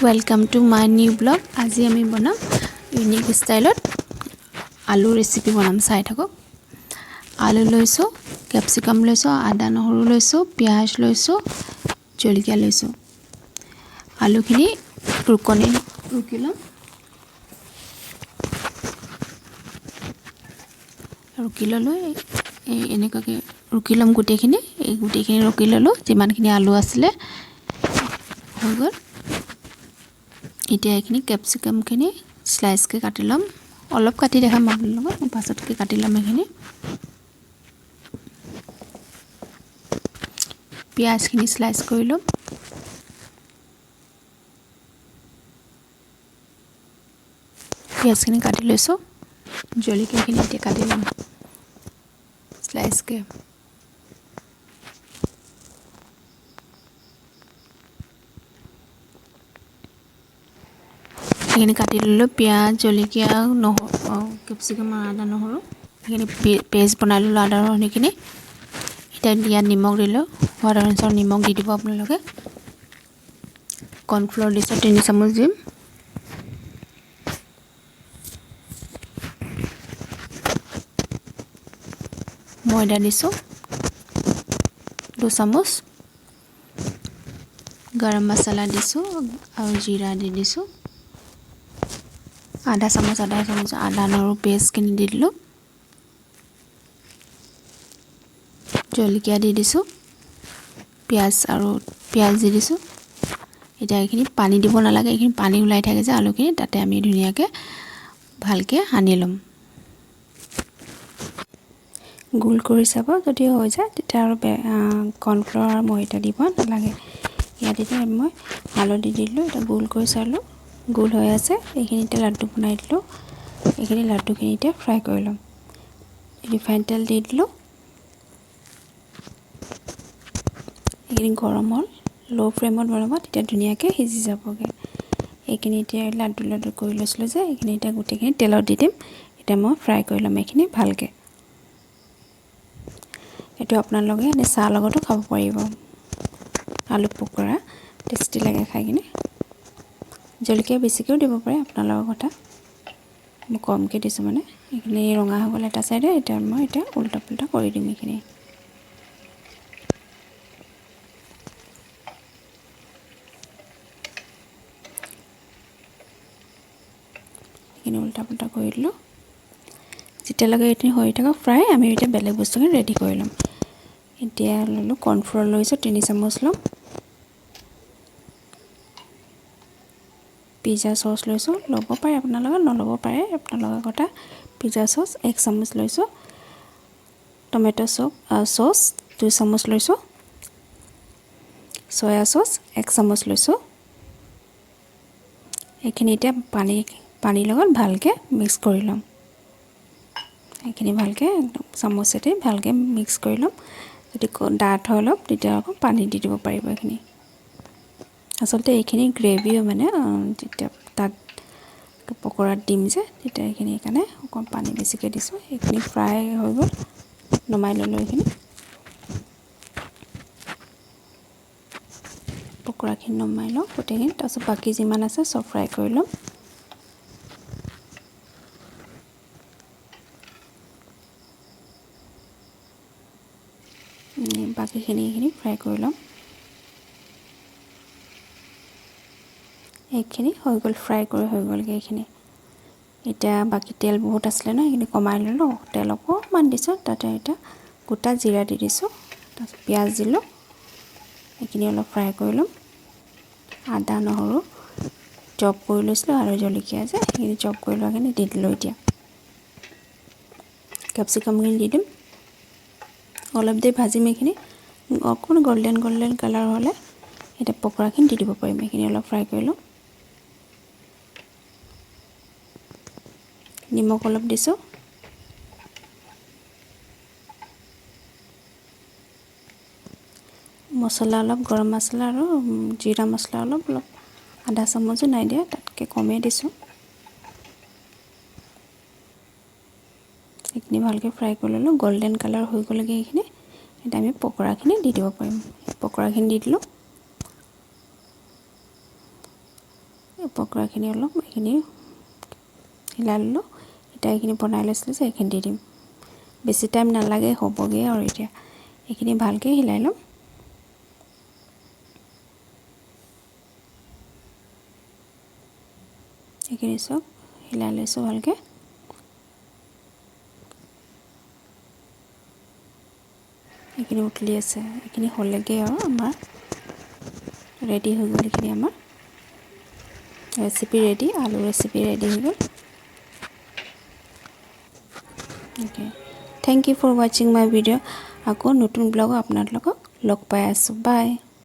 Welcome to my new blog. आज आमी बनाम यूनिक स्टाइलत आलू रेसिपी बनाम। चाই থাকক। आलू लैसो, कैप्सिकम लैसो, आदा নহৰু लैसो, पियाज लैसो, जलकिया लैसो। आलूखिनि रुकी लम। रुकी ललो এনেকাকে रुकी लम गुटेखिनि। এই गुटेखिनि रुकी ललो। जिमानखिनि आलू आছিলে হৈ গ'ল। এতিয়া এইখিনি ক্যাপসিকামখিনি স্লাইসকে কাটি লম। অলপ কাটি দেখাম আপোনালোকক, পাছতকে কাটি লম। এইখিনি পিয়াজখিনি স্লাইস কৰি লম। পিয়াজখিনি কাটি লৈছো। জলকীয়াখিনি এতিয়া কাটি লম স্লাইসকে। এইখিনি কাটি ললো। পিয়াজ, জলকীয়া, ক্যাপসিকাম, আদা নহৰু এইখিনি পেষ্ট বনাই ললো। আদা নহৰুখিনি এতিয়া ইয়াত নিমখ দিলো। সোৱাদ অনুসাৰে নিমখ দি দিব আপোনালোকে। কৰ্ণফ্লোৰ দিছো 3 চামুচ দিম। ময়দা দিছো 2 চামুচ। गरम मसाला दिसो और जीरा दी दिसो। आधा चामच आदा নহৰু पेस्ट किनि दी दिलो। जलकिया दी दिसो। पियाज दी दिसो। এটা এইখিনি পানী দিব নালাগে। এইখিনি পানী উলাই থাকে যে আলুখিনি, তাতে আমি ধুনিয়াকে ভালকে হানি লম। গোল কৰি চাব, যদি হৈ যায় তেতিয়া আৰু কৰ্ণফ্লোৰ আৰু ময়দা দিব নালাগে। ইয়াত এতিয়া মই হালধি দিলো। এটা গোল কৰি চালো, গোল হৈ আছে। এইখিনিতে লাড্ডু বনাই দিলো। এইখিনি লাড্ডুখিনি এতিয়া ফ্ৰাই কৰি লম। ৰিফাইন তেল দি দিলো। এইখিনি গৰম হ'ল, লো ফ্লেমত বনাব, তেতিয়া ধুনিয়াকে সিজি যাবগে। এইখিনি এতিয়া লাড্ডু কৰি লৈছিলো যে, এইখিনি এতিয়া গোটেইখিনি তেলত দি দিম। এতিয়া মই ফ্ৰাই কৰি লম এইখিনি ভালকে। এইটো আপোনালোকে এনে চাহ লগতো খাব পাৰিব। आलू पकोड़ा टेस्टी लगे खाई किने। जलकिया बेसिकेও দিব পাৰে, আপোনালোকৰ কথা। মই কমকৈ দিছোঁ মানে। এইখিনি ৰঙা হৈ গ'ল এটা সাইডে। এতিয়া মই উল্টা পুল্টা কৰি দিম। এইখিনি উল্টা পুল্টা কৰি দিলোঁ। যেতিয়ালৈকে এইখিনি হৈ থাকক ফ্ৰাই, আমি এতিয়া বেলেগ বস্তুখিনি ৰেডি কৰি ল'ম। এতিয়া ললো কৰ্ণফ্লোৰ লৈছোঁ 3 চামুচ লম। पिज्जा सस लैसो, ল'ব পাৰে আপোনালোকে, নল'ব পাৰে আপোনালোকৰ কথা। पिज्जा सस 1 চামুচ লৈছো। टमेटो सस 2 চামুচ লৈছো। সয়া সস 1 চামুচ লৈছো। এইখিনি এতিয়া পানী লগত ভালকে মিক্স কৰি লম। এইখিনি ভালকে একদম চামুচেৰে ভালকে মিক্স কৰি লম। যদি ডাঠ হয় অলপ, তেতিয়া আকৌ পানী দি দিব পাৰিব। এইখিনি আচলতে এইখিনি গ্ৰেভিও মানে যেতিয়া তাত পকোৰাত দিম যে, তেতিয়া এইখিনি কাৰণে অকণ পানী বেছিকৈ দিছোঁ। এইখিনি ফ্ৰাই হৈ গ'ল, নমাই ল'লোঁ। এইখিনি পকোৰাখিনি নমাই লওঁ গোটেইখিনি। তাৰপিছত বাকী যিমান আছে চব ফ্ৰাই কৰি ল'ম। বাকীখিনি ফ্ৰাই কৰি ল'ম। এইখিনি হৈ গ'ল, ফ্ৰাই কৰি হৈ গ'লগৈ এইখিনি। এতিয়া বাকী তেল বহুত আছিলে ন, এইখিনি কমাই ল'লোঁ। তেল অকণমান দিছোঁ, তাতে এতিয়া গোটা জিৰা দি দিছোঁ। তাৰপিছত পিঁয়াজ দিলোঁ। এইখিনি অলপ ফ্ৰাই কৰি ল'ম। আদা নহৰু চপ কৰি লৈছিলোঁ আৰু জলকীয়া যে সেইখিনি চপ কৰি লোৱাখিনি দি দিলোঁ। এতিয়া কেপচিকামখিনি দি দিম। অলপ দেৰি ভাজিম। এইখিনি অকণমান গোল্ডেন কালাৰ হ'লে এতিয়া পকোৰাখিনি দি দিব পাৰিম। এইখিনি অলপ ফ্ৰাই কৰি লওঁ। নিমখ অলপ দিছোঁ। মছলা অলপ, গৰম মছলা আৰু জিৰা মছলা অলপ আধা চামুচো নাই দিয়া, তাতকৈ কমেই দিছোঁ। এইখিনি ভালকৈ ফ্ৰাই কৰি ল'লোঁ। গোল্ডেন কালাৰ হৈ গ'লগৈ এইখিনি। এতিয়া আমি পকোৰাখিনি দি দিব পাৰিম। পকোৰাখিনি দি দিলোঁ। পকৰাখিনি অলপ এইখিনি হিলাই ল'লোঁ। এতিয়া এইখিনি বনাই লৈছিলোঁ যে এইখিনি দি দিম। বেছি টাইম নালাগে, হ'বগৈ আৰু এতিয়া এইখিনি ভালকৈ হিলাই ল'ম। এইখিনি চব হিলাই লৈছোঁ ভালকৈ। এইখিনি উতলি আছে, এইখিনি হ'লেগৈ আৰু আমাৰ ৰেডি হৈ গ'ল। এইখিনি আমাৰ ৰেচিপি ৰেডি, আলু ৰেচিপি ৰেডি হৈ গ'ল। অ'কে, থেংক ইউ ফৰ ৱাচিং মাই ভিডিঅ'। আকৌ নতুন ব্লগত আপোনালোকক লগ পাই আছোঁ। বাই।